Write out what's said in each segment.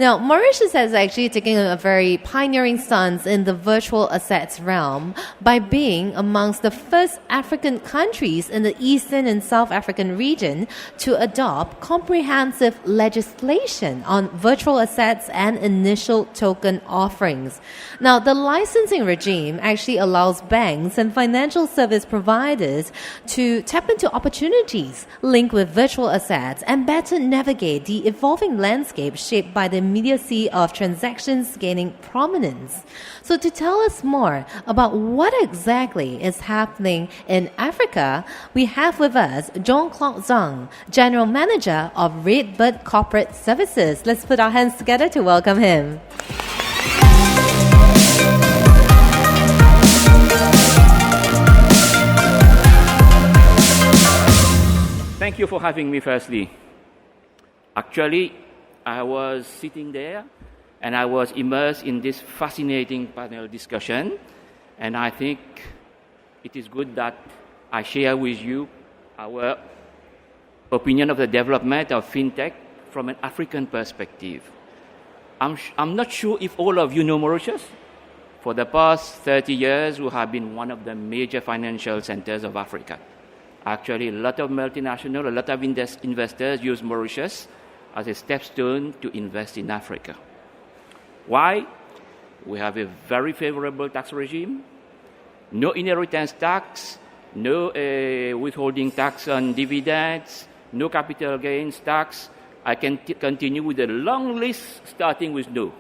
Now, Mauritius has actually taken a very pioneering stance in the virtual assets realm by being amongst the first African countries in the Eastern and South African region to adopt comprehensive legislation on virtual assets and initial token offerings. Now, the licensing regime actually allows banks and financial service providers to tap into opportunities linked with virtual assets and better navigate the evolving landscape shaped by the immediacy of transactions gaining prominence. So to tell us more about what exactly is happening in Africa, we have with us Claude Tsang, General Manager of RedBird Corporate Services. Let's put our hands together to welcome him. Thank you for having me, firstly. Actually, I was sitting there and I was immersed in this fascinating panel discussion, and I think it is good that I share with you our opinion of the development of fintech from an African perspective. I'm not sure if all of you know Mauritius. For the past 30 years, we have been one of the major financial centers of Africa. Actually, a lot of multinational, a lot of investors use Mauritius as a stepstone to invest in Africa. Why? We have a very favorable tax regime, no inheritance tax, no withholding tax on dividends, no capital gains tax. I can continue with a long list starting with no.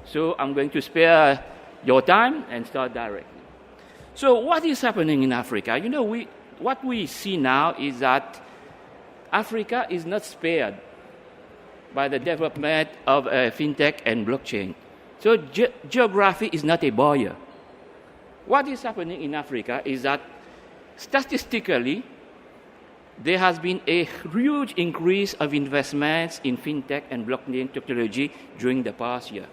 So I'm going to spare your time and start directly. So what is happening in Africa? You know, what we see now is that Africa is not spared by the development of fintech and blockchain. So geography is not a barrier. What is happening in Africa is that statistically, there has been a huge increase of investments in fintech and blockchain technology during the past year.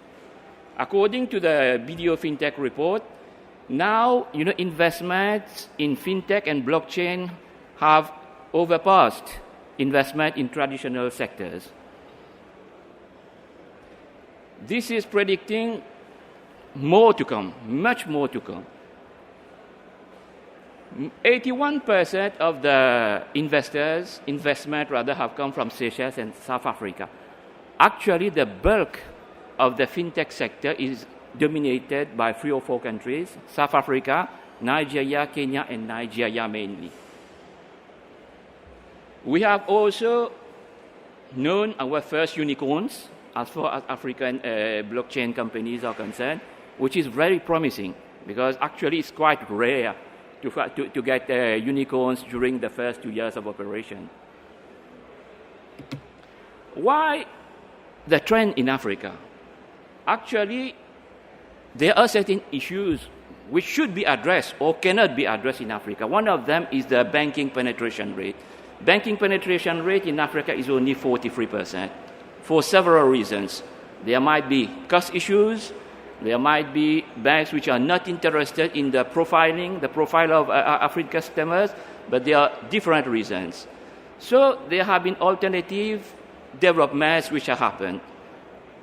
According to the BDO FinTech report, now, investments in fintech and blockchain have overpassed investment in traditional sectors. This is predicting more to come, much more to come. 81% of the investment have come from Seychelles and South Africa. Actually, the bulk of the fintech sector is dominated by 3 or 4 countries: South Africa, Nigeria, Kenya, and Nigeria mainly. We have also known our first unicorns as far as African blockchain companies are concerned, which is very promising because actually it's quite rare to get unicorns during the first 2 years of operation. Why the trend in Africa? Actually, there are certain issues which should be addressed or cannot be addressed in Africa. One of them is the banking penetration rate. Banking penetration rate in Africa is only 43% for several reasons. There might be cost issues. There might be banks which are not interested in the profile of African customers, but there are different reasons. So there have been alternative developments which have happened.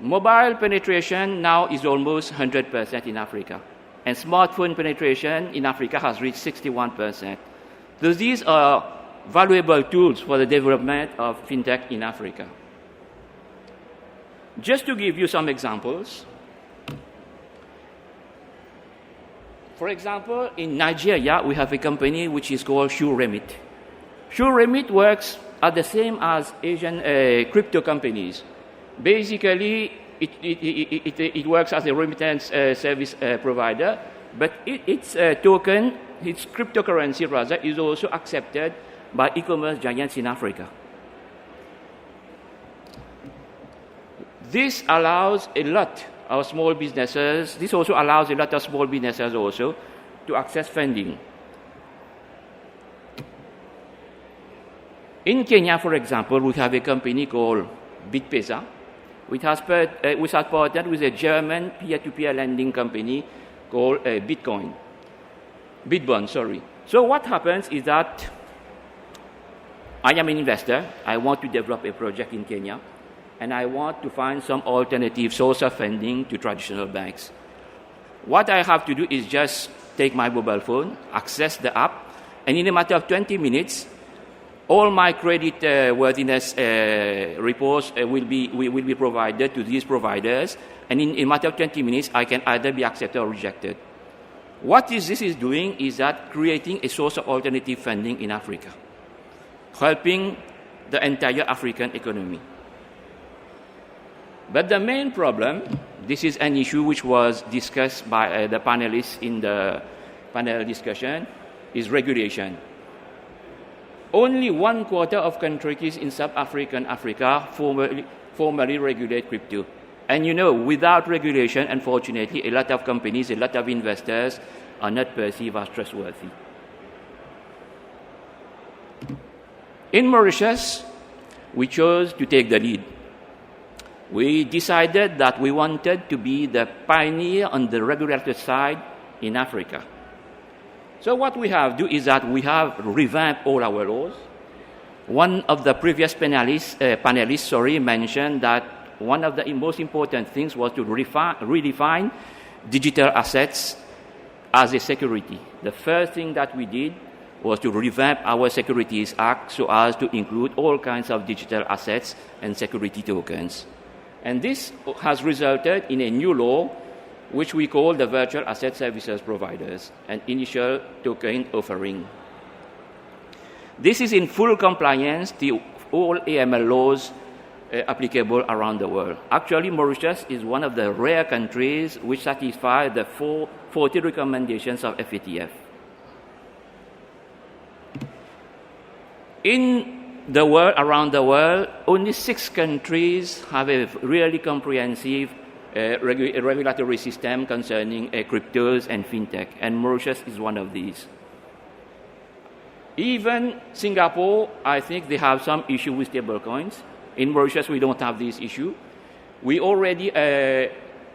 Mobile penetration now is almost 100% in Africa, and smartphone penetration in Africa has reached 61%. So these are valuable tools for the development of fintech in Africa. Just to give you some examples, for example, in Nigeria, we have a company which is called SureRemit. SureRemit works at the same as Asian crypto companies. Basically, it works as a remittance service provider, but its token, its cryptocurrency rather, is also accepted by e-commerce giants in Africa. This allows a lot of small businesses, also to access funding. In Kenya, for example, we have a company called BitPesa, which has partnered with a German peer-to-peer lending company called Bitbond. So what happens is that I am an investor. I want to develop a project in Kenya. and I want to find some alternative source of funding to traditional banks. What I have to do is just take my mobile phone, access the app, and in a matter of 20 minutes, all my credit worthiness reports will be provided to these providers, and in a matter of 20 minutes, I can either be accepted or rejected. What this is doing is that creating a source of alternative funding in Africa, helping the entire African economy. But the main problem, this is an issue which was discussed by the panelists in the panel discussion, is regulation. Only 1/4 of countries in sub-African Africa formally regulate crypto. And you know, without regulation, unfortunately, a lot of companies, a lot of investors are not perceived as trustworthy. In Mauritius, we chose to take the lead. We decided that we wanted to be the pioneer on the regulatory side in Africa. So what we have do is that we have revamped all our laws. One of the previous panelists mentioned that one of the most important things was to redefine digital assets as a security. The first thing that we did was to revamp our Securities Act so as to include all kinds of digital assets and security tokens. And this has resulted in a new law which we call the Virtual Asset Services Providers, an initial token offering. This is in full compliance to all AML laws applicable around the world. Actually, Mauritius is one of the rare countries which satisfy the 40 recommendations of FATF. In the world, around the world, only 6 countries have a really comprehensive regulatory system concerning cryptos and fintech, and Mauritius is one of these. Even Singapore, I think they have some issue with stablecoins. In Mauritius, we don't have this issue. We already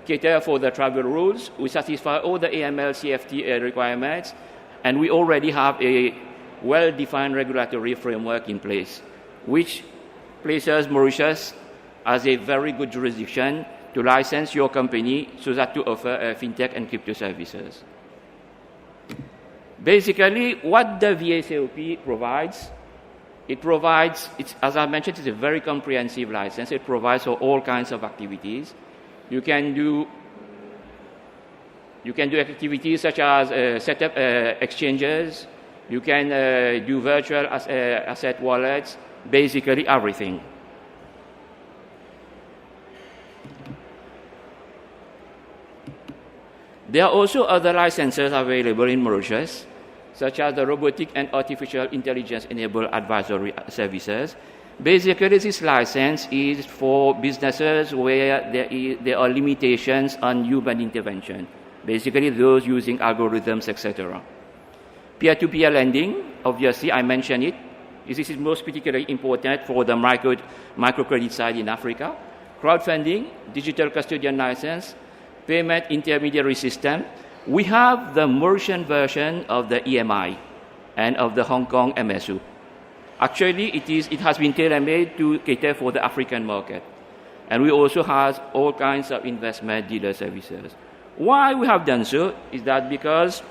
cater for the travel rules. We satisfy all the AML, CFT requirements, and we already have a well-defined regulatory framework in place, which places Mauritius as a very good jurisdiction to license your company so that to offer fintech and crypto services. Basically, what the VACOP provides, as I mentioned, it's a very comprehensive license. It provides for all kinds of activities. You can do activities such as set up exchanges. You can do virtual asset wallets, basically everything. There are also other licenses available in Mauritius, such as the Robotic and Artificial Intelligence-Enabled Advisory Services. Basically, this license is for businesses where there are limitations on human intervention, basically those using algorithms, etc. Peer-to-peer lending, obviously, I mentioned it. This is most particularly important for the microcredit side in Africa. Crowdfunding, digital custodian license, payment intermediary system. We have the Mauritian version of the EMI and of the Hong Kong MSU. Actually, it has been tailor-made to cater for the African market. And we also have all kinds of investment dealer services. Why we have done so is that because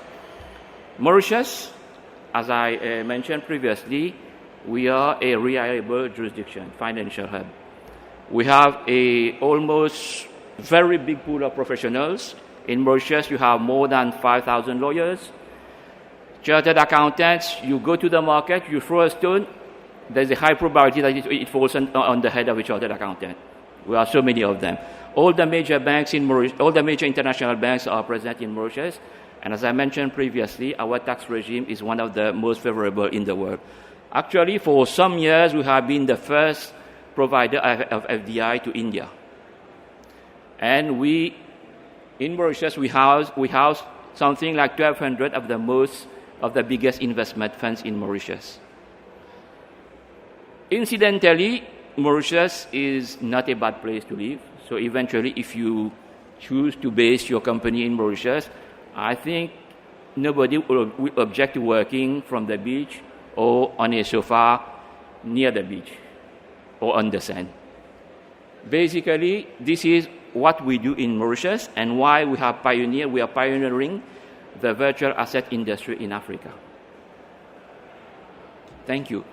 Mauritius, as I mentioned previously, we are a reliable jurisdiction, financial hub. We have a almost very big pool of professionals. In Mauritius, you have more than 5,000 lawyers, chartered accountants. You go to the market, you throw a stone, there's a high probability that it falls on the head of a chartered accountant. We have so many of them. All the major banks in Mauritius, all the major international banks are present in Mauritius. And as I mentioned previously, our tax regime is one of the most favorable in the world. Actually, for some years, we have been the first provider of FDI to India. And in Mauritius, we house something like 1,200 of the biggest investment funds in Mauritius. Incidentally, Mauritius is not a bad place to live. So eventually, if you choose to base your company in Mauritius, I think nobody will object to working from the beach or on a sofa near the beach or on the sand. Basically, this is what we do in Mauritius and why we are pioneering the virtual asset industry in Africa. Thank you.